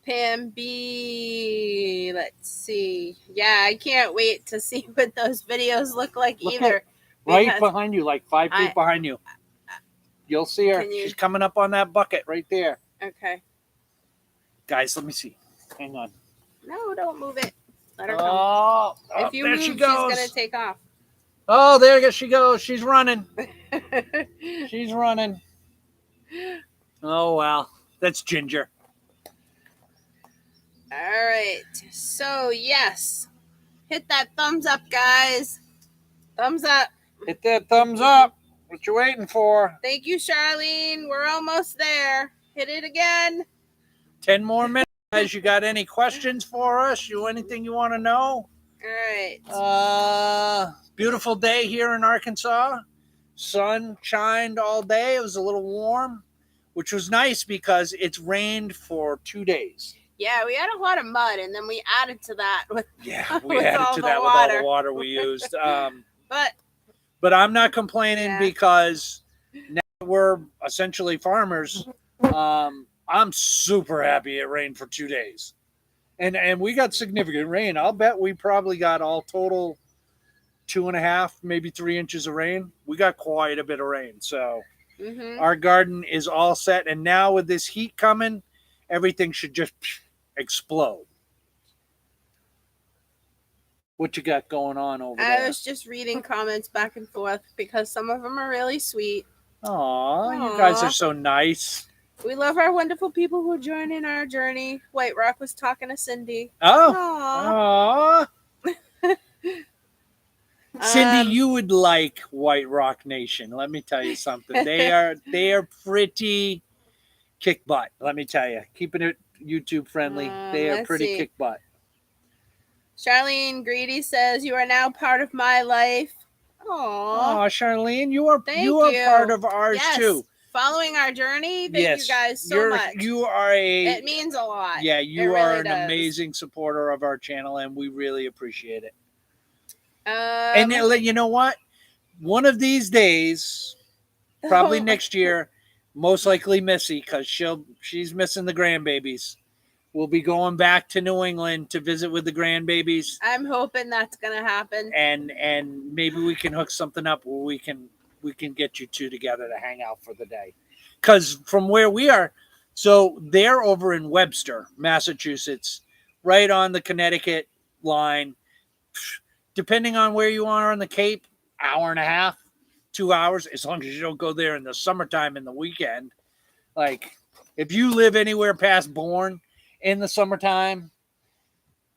Pam B. Let's see. Yeah, I can't wait to see what those videos look like either. Right behind you, like 5 feet behind you. You'll see her. She's coming up on that bucket right there. Okay. Guys, let me see. Hang on. No, don't move it. Let her come. Oh, if you move, she's going to take off. Oh, there she goes. She's running. She's running. Oh, well. That's Ginger. All right. So, yes. Hit that thumbs up, guys. Thumbs up. Hit that thumbs up. What you waiting for? Thank you, Charlene. We're almost there. Hit it again. 10 more minutes. Guys, you got any questions for us? Anything you want to know? All right. Beautiful day here in Arkansas. Sun shined all day. It was a little warm, which was nice because it's rained for 2 days. Yeah, we had a lot of mud, and then we added to that with with all the water we used. But I'm not complaining because now we're essentially farmers. I'm super happy it rained for 2 days. And we got significant rain. I'll bet we probably got all total 2.5, maybe 3 inches of rain. We got quite a bit of rain. So our garden is all set. And now with this heat coming, everything should just explode. What you got going on over there? I was just reading comments back and forth because some of them are really sweet. Aw, you guys are so nice. We love our wonderful people who join in our journey. White Rock was talking to Cindy. Oh. Aww. Cindy, you would like White Rock Nation. Let me tell you something. They are pretty kick butt. Let me tell you. Keeping it YouTube friendly. They are pretty kick butt. Charlene Greedy says, "You are now part of my life." Aww, Charlene, you are part of ours too. Following our journey. Thank you guys so much. You are it means a lot. Yeah, you are an amazing supporter of our channel, and we really appreciate it. And you know what? One of these days, probably next year, most likely Missy, because she's missing the grandbabies. We'll be going back to New England to visit with the grandbabies. I'm hoping that's gonna happen. And maybe we can hook something up where we can get you two together to hang out for the day. Because from where we are, so they're over in Webster, Massachusetts, right on the Connecticut line. Depending on where you are on the Cape, 1.5 hours, 2 hours, as long as you don't go there in the summertime and the weekend. Like, if you live anywhere past Bourne in the summertime,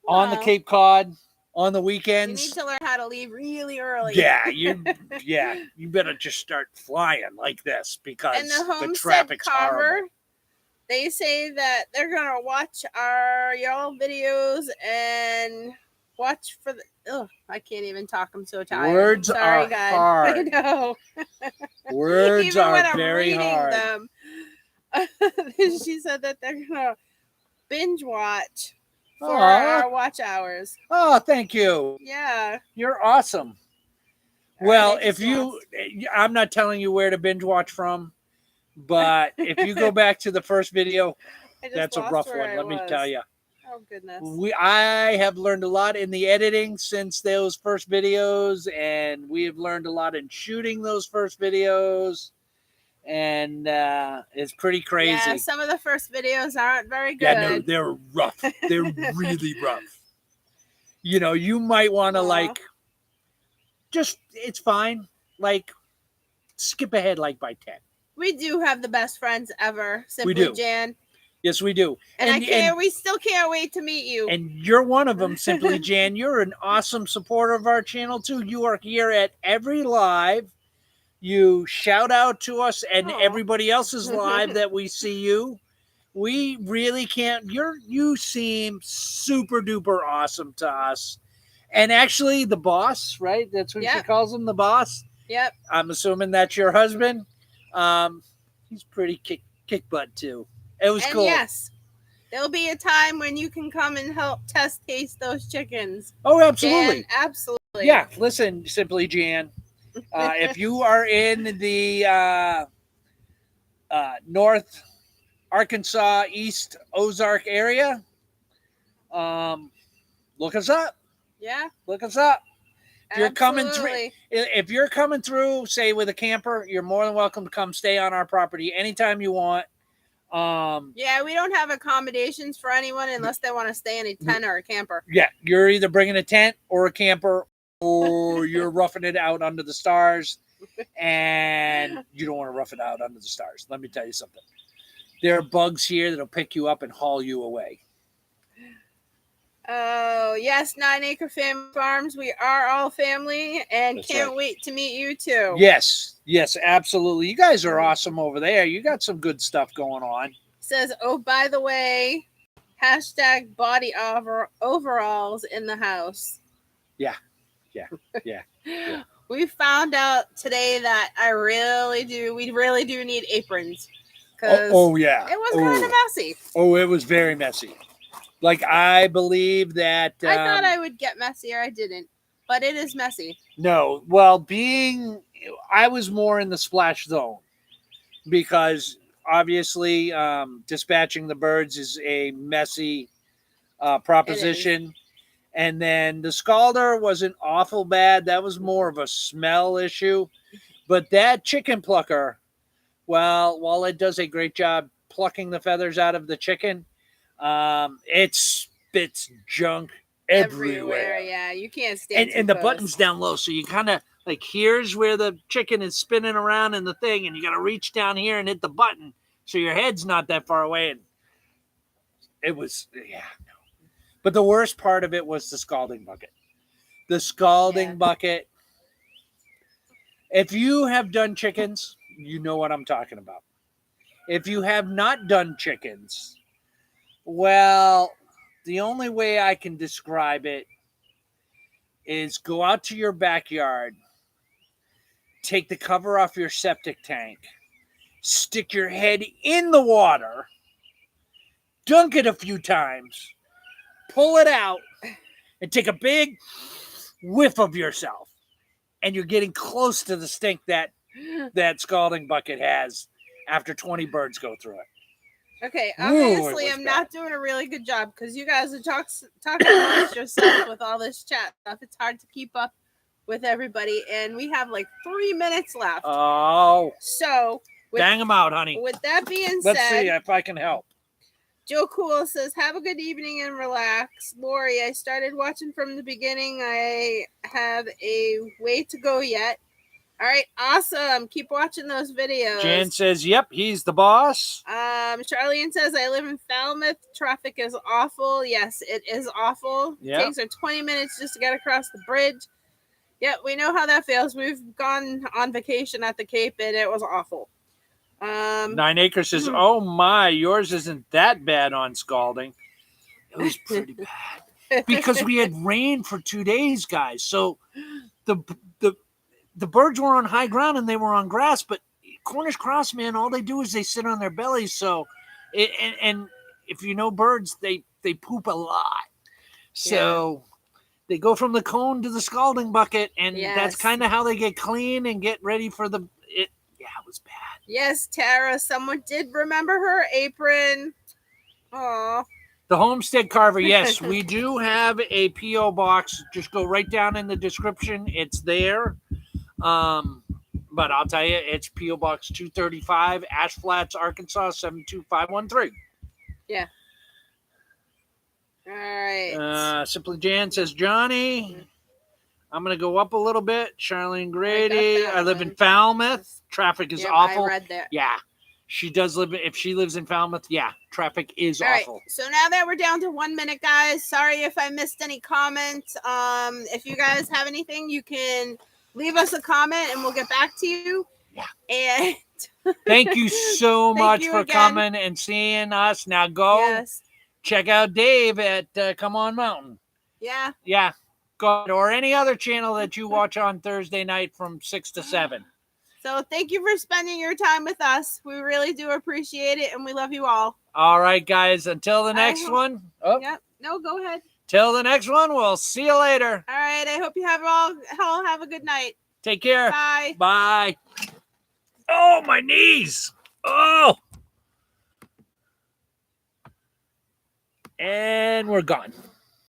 on the Cape Cod, on the weekends. You need to learn how to leave really early. Yeah, you better just start flying like this because the traffic's horrible. They say that they're gonna watch y'all videos and watch for the. Oh, I can't even talk. I'm so tired. Words are guys. hard. I know. Words even are when I'm very hard. Them, she said that they're gonna binge watch for our watch hours. Oh, thank you. Yeah. You're awesome. Well, I'm not telling you where to binge watch from, but if you go back to the first video, that's a rough one, let me tell you. Oh, goodness. I have learned a lot in the editing since those first videos, and we have learned a lot in shooting those first videos. And it's pretty crazy. Yeah, some of the first videos aren't very good. Yeah, no, they're rough. They're really rough. You know, you might want to it's fine. Like, skip ahead by 10. We do have the best friends ever. Simply Jan. Yes, we do. And we still can't wait to meet you. And you're one of them, Simply Jan. You're an awesome supporter of our channel, too. You are here at every live. You shout out to us and everybody else's live that we see you. We really can't. You seem super duper awesome to us. And actually, the boss, right? That's what she calls him, the boss. Yep. I'm assuming that's your husband. He's pretty kick butt too. It was cool. Yes, There'll be a time when you can come and help taste those chickens. Oh, absolutely. Jan, absolutely. Yeah, listen, Simply Jan. If you are in the North Arkansas, East Ozark area, look us up. Yeah. Look us up. If you're Absolutely. coming through, say with a camper, you're more than welcome to come stay on our property anytime you want. Yeah, we don't have accommodations for anyone unless they want to stay in a tent or a camper. Yeah, you're either bringing a tent or a camper, or you're roughing it out under the stars, and you don't want to rough it out under the stars. Let me tell you something. There are bugs here that'll pick you up and haul you away. Oh, yes, 9 Acre Family Farms. We are all family and That's can't right. wait to meet you too. Yes, absolutely. You guys are awesome over there. You got some good stuff going on. Says, oh, by the way, hashtag body overalls in the house. Yeah. We found out today that we really do need aprons. Oh, yeah. It was kind of messy. Oh, it was very messy. Like, I believe that... I thought I would get messier. I didn't. But it is messy. No. Well, I was more in the splash zone. Because, obviously, dispatching the birds is a messy proposition. And then the scalder wasn't awful bad. That was more of a smell issue. But that chicken plucker, well, while it does a great job plucking the feathers out of the chicken, it spits junk everywhere. Yeah, you can't stand and the button's down low, so you kind of like, here's where the chicken is spinning around in the thing, and you got to reach down here and hit the button so your head's not that far away. And it was, no. But the worst part of it was the scalding bucket. The scalding bucket. If you have done chickens, you know what I'm talking about. If you have not done chickens, well, the only way I can describe it is go out to your backyard, take the cover off your septic tank, stick your head in the water, dunk it a few times, pull it out, and take a big whiff of yourself. And you're getting close to the stink that scalding bucket has after 20 birds go through it. Okay, obviously I'm not doing a really good job because you guys are talking amongst yourself with all this chat stuff. It's hard to keep up with everybody, and we have like 3 minutes left. Oh. So, bang them out, honey. With that being said, let's see if I can help. Joe Cool says, have a good evening and relax. Lori, I started watching from the beginning. I have a way to go yet. All right, awesome. Keep watching those videos. Jan says, yep, he's the boss. Charlene says, I live in Falmouth. Traffic is awful. Yes, it is awful. Yep. It takes her 20 minutes just to get across the bridge. Yep, we know how that feels. We've gone on vacation at the Cape, and it was awful. 9 Acres says, oh my, yours isn't that bad on scalding. It was pretty bad. Because we had rain for 2 days, guys. So the birds were on high ground and they were on grass, but Cornish cross, man, all they do is they sit on their bellies. So, and if you know birds, they poop a lot. So they go from the cone to the scalding bucket, and that's kind of how they get clean and get ready for it was bad. Yes, Tara, someone did remember her apron. Aw. The Homestead Carver, yes, we do have a P.O. box. Just go right down in the description. It's there. But I'll tell you, it's P.O. Box 235, Ash Flats, Arkansas, 72513. Yeah. All right. Simply Jan says, Johnny, I'm going to go up a little bit. Charlene Grady, I live in Falmouth. Traffic is awful. I read that. Yeah. She does live, if she lives in Falmouth, traffic is awful. Right. So now that we're down to 1 minute, guys, sorry if I missed any comments. If you guys have anything, you can leave us a comment and we'll get back to you. Yeah. And thank you so much for coming and seeing us. Now go check out Dave at Come On Mountain. Yeah. Yeah. Go, or any other channel that you watch on Thursday night from 6 to 7. So thank you for spending your time with us. We really do appreciate it, and we love you all. All right, guys. Until the next one. Oh. Yep. No, go ahead. Till the next one. We'll see you later. All right. I hope you all have a good night. Take care. Bye. Bye. Oh, my knees. Oh. And we're gone.